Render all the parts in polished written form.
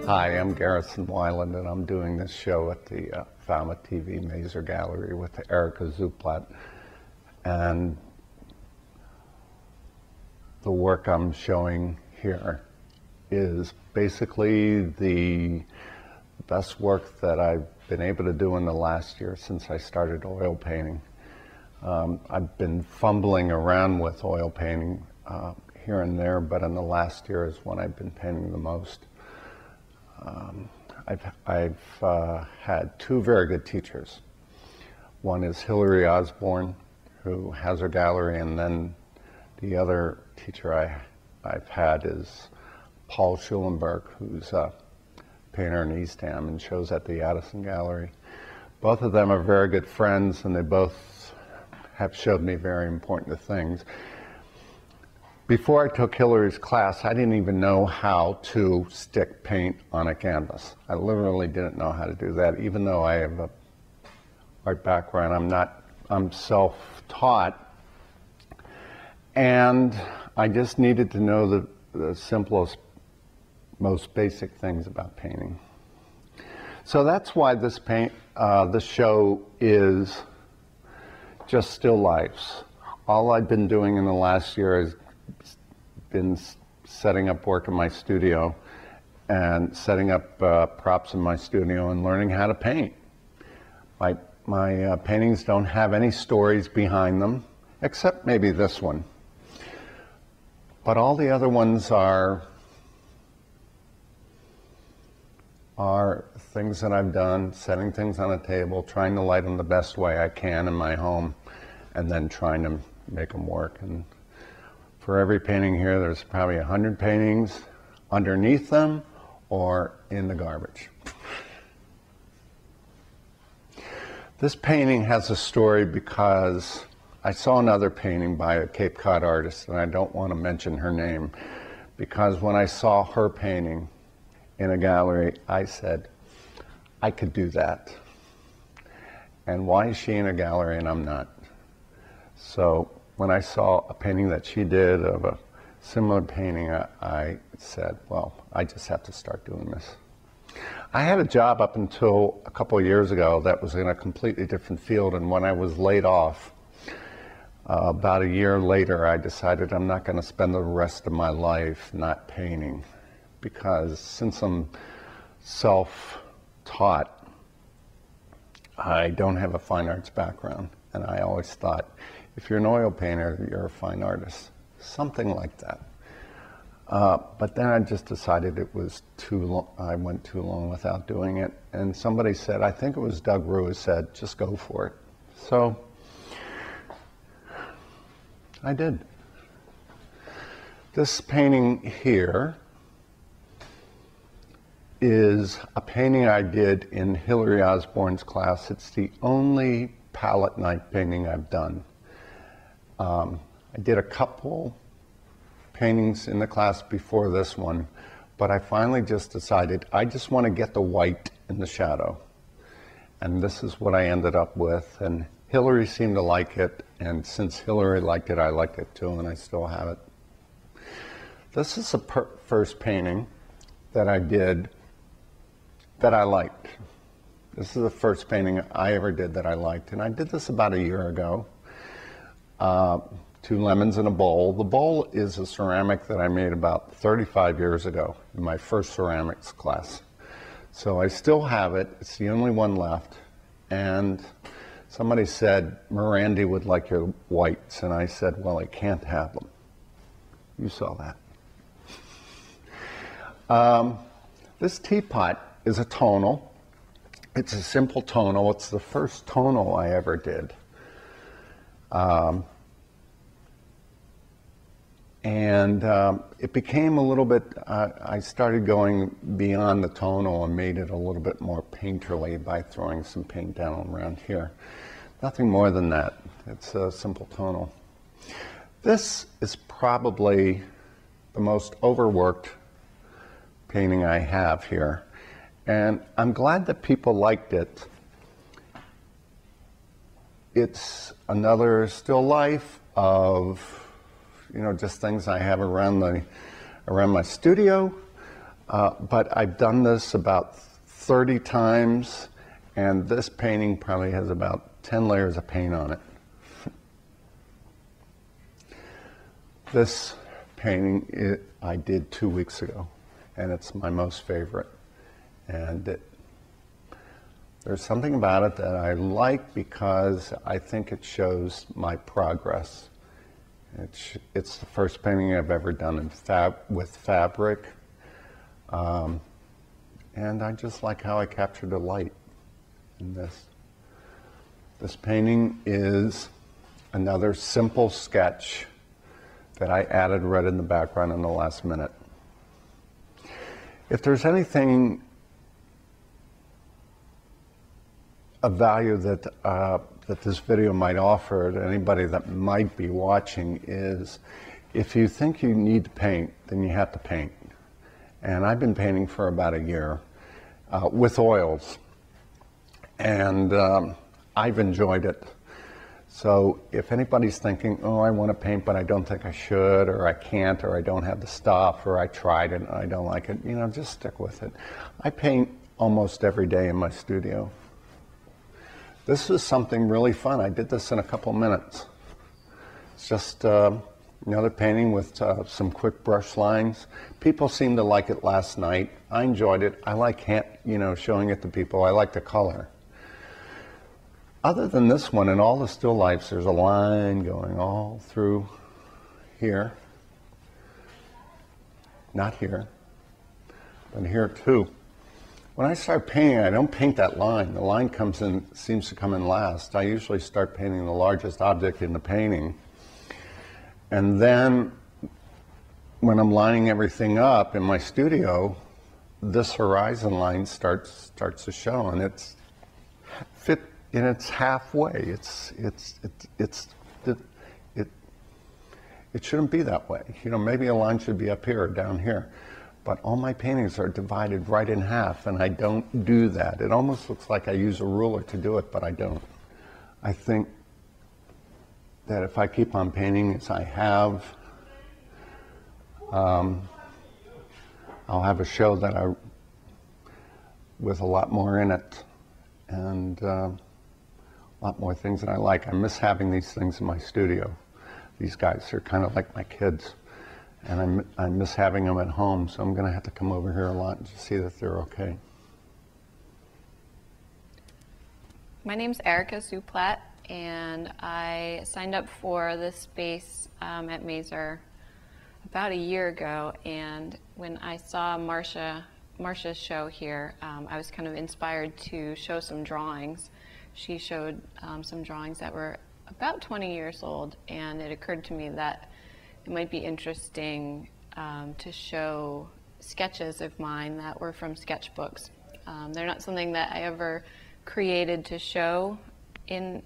Hi, I'm Garison Weiland, and I'm doing this show at the Falmouth TV Mazer Gallery with Erica Szuplat. And the work I'm showing here is basically the best work that I've been able to do in the last year since I started oil painting. I've been fumbling around with oil painting here and there, but in the last year is when I've been painting the most. I've had two very good teachers. One is Hillary Osborne, who has her gallery, and then the other teacher I've had is Paul Schulenberg, who's a painter in Eastham and shows at the Garison Gallery. Both of them are very good friends, and they both have showed me very important things. Before I took Hillary's class, I didn't even know how to stick paint on a canvas. I literally didn't know how to do that, even though I have an art background. I'm self-taught, and I just needed to know the simplest, most basic things about painting. So that's why this show is just still lifes. All I've been doing in the last year is been setting up work in my studio and setting up props in my studio and learning how to paint. My paintings don't have any stories behind them, except maybe this one. But all the other ones are things that I've done, setting things on a table, trying to light them the best way I can in my home, and then trying to make them work. And for every painting here, there's probably 100 paintings underneath them or in the garbage. This painting has a story because I saw another painting by a Cape Cod artist, and I don't want to mention her name, because when I saw her painting in a gallery, I said, I could do that. And why is she in a gallery and I'm not? So when I saw a painting that she did of a similar painting, I said, well, I just have to start doing this. I had a job up until a couple of years ago that was in a completely different field, and when I was laid off, about a year later, I decided I'm not going to spend the rest of my life not painting, because since I'm self-taught, I don't have a fine arts background, and I always thought, if you're an oil painter, you're a fine artist, something like that. But then I just decided it was too long. I went too long without doing it. And somebody said, I think it was Doug Rue, said, just go for it. So I did. This painting here is a painting I did in Hillary Osborne's class. It's the only palette knife painting I've done. I did a couple paintings in the class before this one, but I finally just decided I just want to get the white in the shadow. And this is what I ended up with. And Hillary seemed to like it, and since Hillary liked it, I liked it too, and I still have it. This is the first painting that I did that I liked. This is the first painting I ever did that I liked, and I did this about a year ago. 2 lemons in a bowl. The bowl is a ceramic that I made about 35 years ago in my first ceramics class. So I still have it. It's the only one left. And somebody said, Miranda would like your whites. And I said, well, I can't have them. You saw that. This teapot is a tonal. It's a simple tonal. It's the first tonal I ever did. It became a little bit, I started going beyond the tonal and made it a little bit more painterly by throwing some paint down around here. Nothing more than that. It's a simple tonal. This is probably the most overworked painting I have here. And I'm glad that people liked it. It's another still life of, just things I have around my studio. But I've done this about 30 times, and this painting probably has about 10 layers of paint on it. This painting I did 2 weeks ago, and it's my most favorite. And there's something about it that I like because I think it shows my progress. It's the first painting I've ever done with fabric. And I just like how I captured the light in this. This painting is another simple sketch that I added right in the background in the last minute. If there's anything of value that that this video might offer to anybody that might be watching is, if you think you need to paint, then you have to paint. And I've been painting for about a year with oils, and I've enjoyed it. So if anybody's thinking, oh, I want to paint, but I don't think I should, or I can't, or I don't have the stuff, or I tried it and I don't like it, just stick with it. I paint almost every day in my studio. This is something really fun. I did this in a couple minutes. It's just another painting with some quick brush lines. People seemed to like it last night. I enjoyed it. I like showing it to people. I like the color. Other than this one, in all the still lifes, there's a line going all through here. Not here, but here too. When I start painting, I don't paint that line. The line seems to come in last. I usually start painting the largest object in the painting. And then when I'm lining everything up in my studio, this horizon line starts to show, and it's fit. And it's halfway. It shouldn't be that way. Maybe a line should be up here or down here. But all my paintings are divided right in half, and I don't do that. It almost looks like I use a ruler to do it, but I don't. I think that if I keep on painting as I have, I'll have a show with a lot more in it, and a lot more things that I like. I miss having these things in my studio. These guys are kind of like my kids, and I miss having them at home, so I'm going to have to come over here a lot and just see that they're okay. My name's Erica Szuplat, and I signed up for this space at Mazer about a year ago, and when I saw Marcia's show here, I was kind of inspired to show some drawings. She showed some drawings that were about 20 years old, and it occurred to me that it might be interesting to show sketches of mine that were from sketchbooks. They're not something that I ever created to show in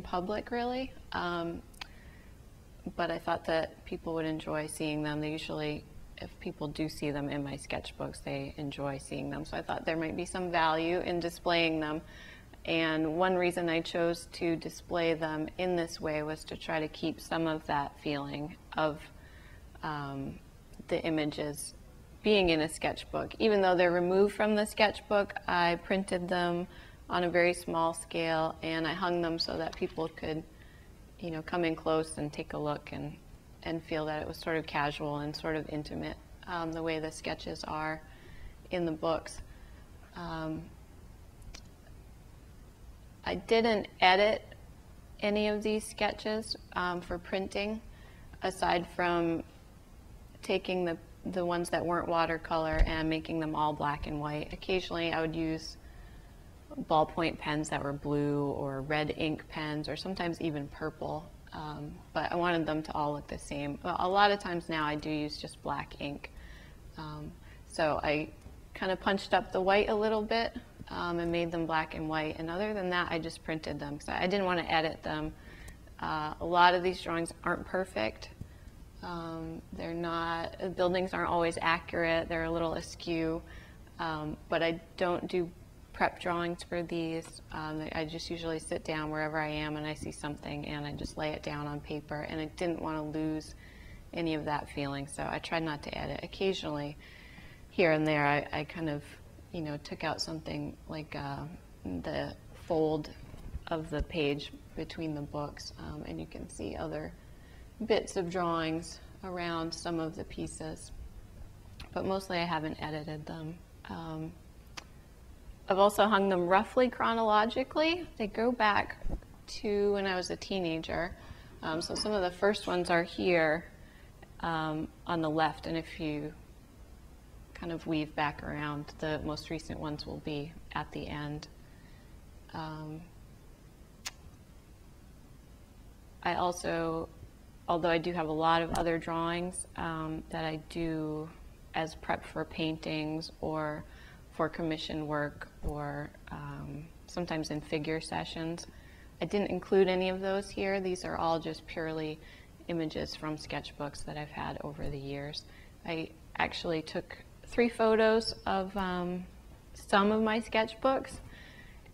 public, really, but I thought that people would enjoy seeing them. They usually, if people do see them in my sketchbooks, they enjoy seeing them, so I thought there might be some value in displaying them. And one reason I chose to display them in this way was to try to keep some of that feeling of the images being in a sketchbook. Even though they're removed from the sketchbook, I printed them on a very small scale, and I hung them so that people could, come in close and take a look and feel that it was sort of casual and sort of intimate, the way the sketches are in the books. I didn't edit any of these sketches for printing, aside from taking the ones that weren't watercolor and making them all black and white. Occasionally I would use ballpoint pens that were blue, or red ink pens, or sometimes even purple, but I wanted them to all look the same. Well, a lot of times now I do use just black ink. So I kind of punched up the white a little bit and made them black and white, and other than that I just printed them because I didn't want to edit them. A lot of these drawings aren't perfect. They're not, buildings aren't always accurate, they're a little askew, but I don't do prep drawings for these. I just usually sit down wherever I am and I see something and I just lay it down on paper, and I didn't want to lose any of that feeling, so I tried not to edit. Occasionally here and there, I kind of, you know, took out something like the fold of the page between the books, and you can see other bits of drawings around some of the pieces, but mostly I haven't edited them. I've also hung them roughly chronologically. They go back to when I was a teenager. So some of the first ones are here on the left, and if you kind of weave back around, the most recent ones will be at the end. I also, although I do have a lot of other drawings that I do as prep for paintings or for commission work or sometimes in figure sessions, I didn't include any of those here. These are all just purely images from sketchbooks that I've had over the years. I actually took 3 photos of some of my sketchbooks.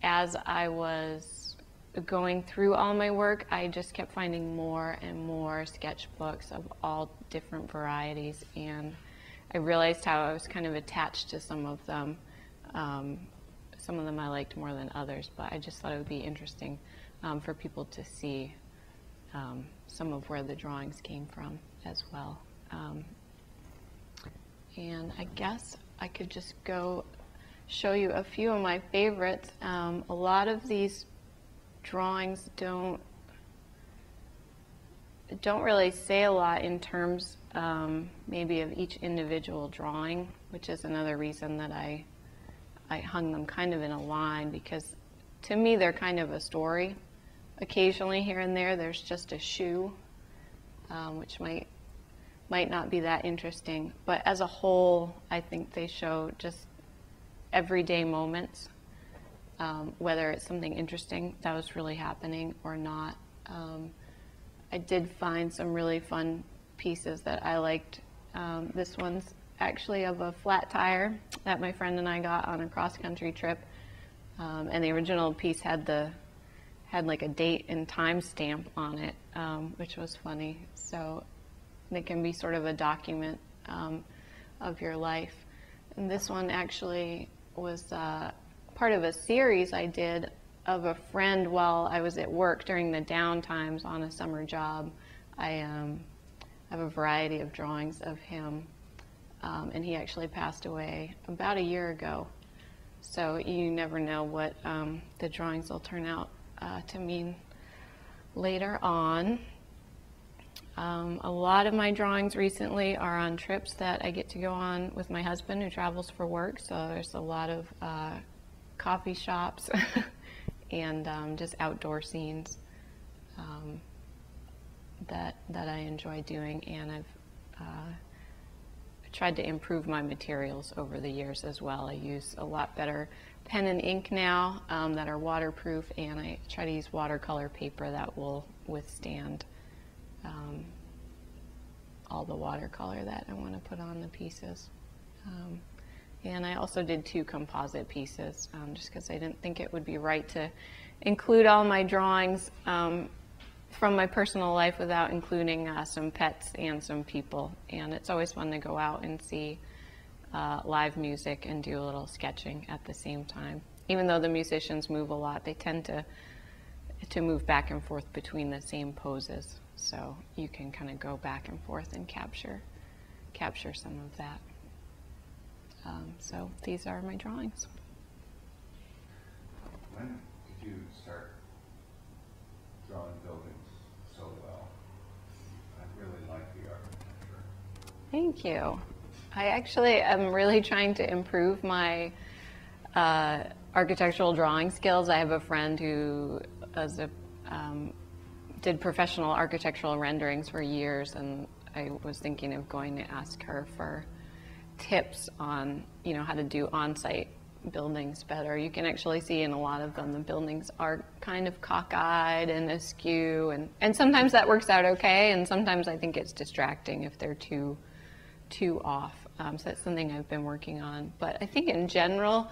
As I was going through all my work, I just kept finding more and more sketchbooks of all different varieties, and I realized how I was kind of attached to some of them. Some of them I liked more than others, but I just thought it would be interesting for people to see some of where the drawings came from as well. And I guess I could just go show you a few of my favorites. A lot of these drawings don't really say a lot in terms maybe of each individual drawing, which is another reason that I hung them kind of in a line, because to me they're kind of a story. Occasionally here and there there's just a shoe, which might not be that interesting, but as a whole I think they show just everyday moments, whether it's something interesting that was really happening or not. I did find some really fun pieces that I liked. This one's actually of a flat tire that my friend and I got on a cross-country trip, and the original piece had like a date and time stamp on it, which was funny. So it can be sort of a document of your life. And this one actually was part of a series I did of a friend while I was at work during the downtimes on a summer job. I have a variety of drawings of him, and he actually passed away about a year ago. So you never know what the drawings will turn out to mean later on. A lot of my drawings recently are on trips that I get to go on with my husband, who travels for work. So there's a lot of coffee shops and just outdoor scenes that I enjoy doing, and I've tried to improve my materials over the years as well. I use a lot better pen and ink now that are waterproof, and I try to use watercolor paper that will withstand all the watercolor that I want to put on the pieces. And I also did 2 composite pieces just because I didn't think it would be right to include all my drawings from my personal life without including some pets and some people. And it's always fun to go out and see live music and do a little sketching at the same time. Even though the musicians move a lot, they tend to move back and forth between the same poses. So you can kind of go back and forth and capture some of that. So these are my drawings. When did you start drawing buildings so well? I really like the architecture. Thank you. I actually am really trying to improve my architectural drawing skills. I have a friend who did professional architectural renderings for years, and I was thinking of going to ask her for tips on, how to do on-site buildings better. You can actually see in a lot of them the buildings are kind of cockeyed and askew, and sometimes that works out okay, and sometimes I think it's distracting if they're too off. So that's something I've been working on. But I think in general,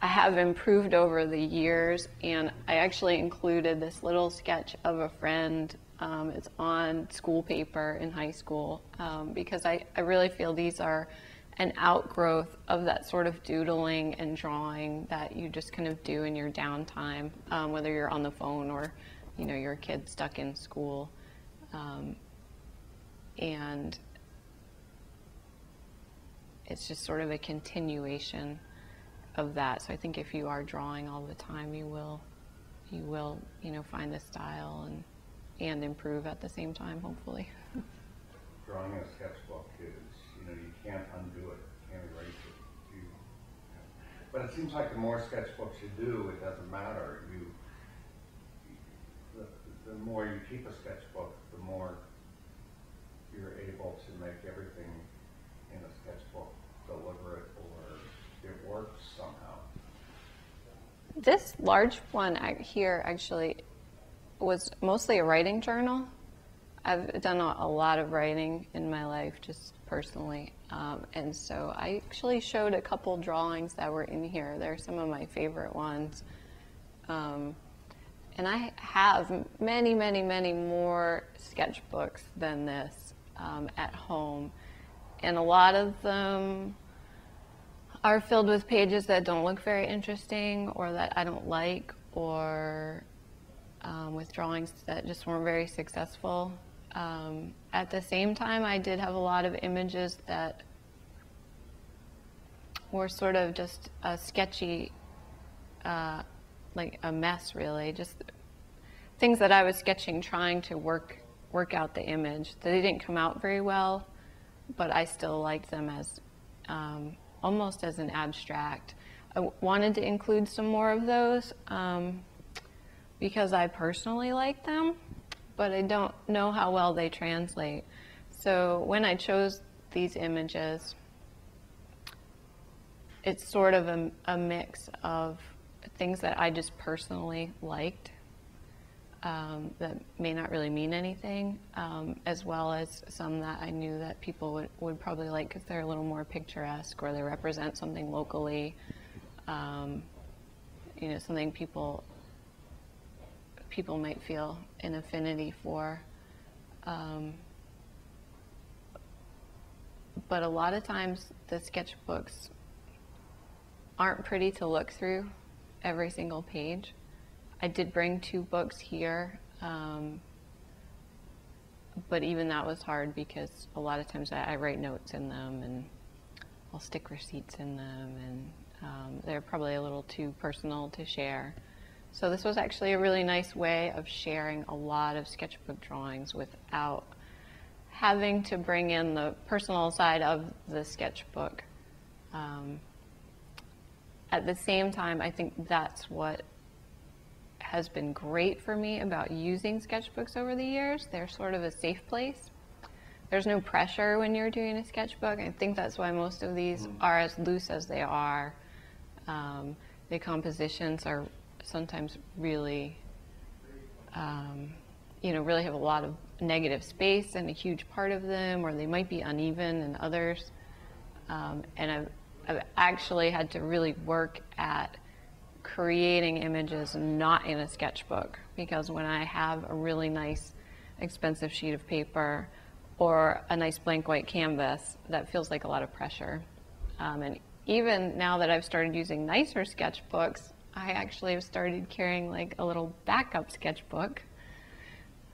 I have improved over the years, and I actually included this little sketch of a friend. It's on school paper in high school, because I really feel these are an outgrowth of that sort of doodling and drawing that you just kind of do in your downtime, whether you're on the phone or, you know, you're a kid stuck in school. And it's just sort of a continuation of that. So I think if you are drawing all the time, you will, you know, find the style and improve at the same time, hopefully. Drawing a sketchbook is, you know, you can't undo it, you can't erase it. But it seems like the more sketchbooks you do, it doesn't matter. The more you keep a sketchbook, the more you're able to make everything in a sketchbook deliberate, or it works somehow. This large one here actually was mostly a writing journal. I've done a lot of writing in my life, just personally, and so I actually showed a couple drawings that were in here. They're some of my favorite ones, and I have many, many, many more sketchbooks than this at home, and a lot of them are filled with pages that don't look very interesting, or that I don't like, or with drawings that just weren't very successful. At the same time, I did have a lot of images that were sort of just sketchy, like a mess, really. Just things that I was sketching, trying to work out the image. They didn't come out very well, but I still liked them as almost as an abstract. I wanted to include some more of those because I personally like them, but I don't know how well they translate. So when I chose these images, it's sort of a mix of things that I just personally liked that may not really mean anything, as well as some that I knew that people would probably like because they're a little more picturesque, or they represent something locally, you know, something people might feel an affinity for. But a lot of times the sketchbooks aren't pretty to look through every single page. I did bring 2 books here, but even that was hard because a lot of times I write notes in them, and I'll stick receipts in them, and they're probably a little too personal to share. So this was actually a really nice way of sharing a lot of sketchbook drawings without having to bring in the personal side of the sketchbook. At the same time, I think that's what has been great for me about using sketchbooks over the years. They're sort of a safe place. There's no pressure when you're doing a sketchbook. I think that's why most of these are as loose as they are. The compositions are sometimes really, you know, really have a lot of negative space in a huge part of them, or they might be uneven in others. And I've actually had to really work at creating images not in a sketchbook, because when I have a really nice expensive sheet of paper or a nice blank white canvas, that feels like a lot of pressure. And even now that I've started using nicer sketchbooks, I actually have started carrying like a little backup sketchbook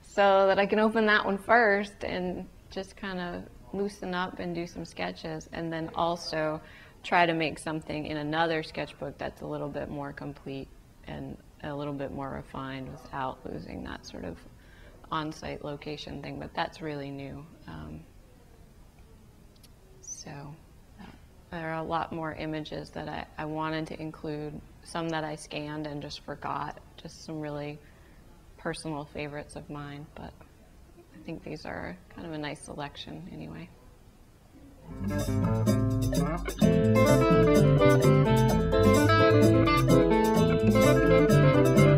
so that I can open that one first and just kind of loosen up and do some sketches, and then also try to make something in another sketchbook that's a little bit more complete and a little bit more refined without losing that sort of on-site location thing, but that's really new. So there are a lot more images that I wanted to include, some that I scanned and just forgot, just some really personal favorites of mine, but I think these are kind of a nice selection anyway. Thank you.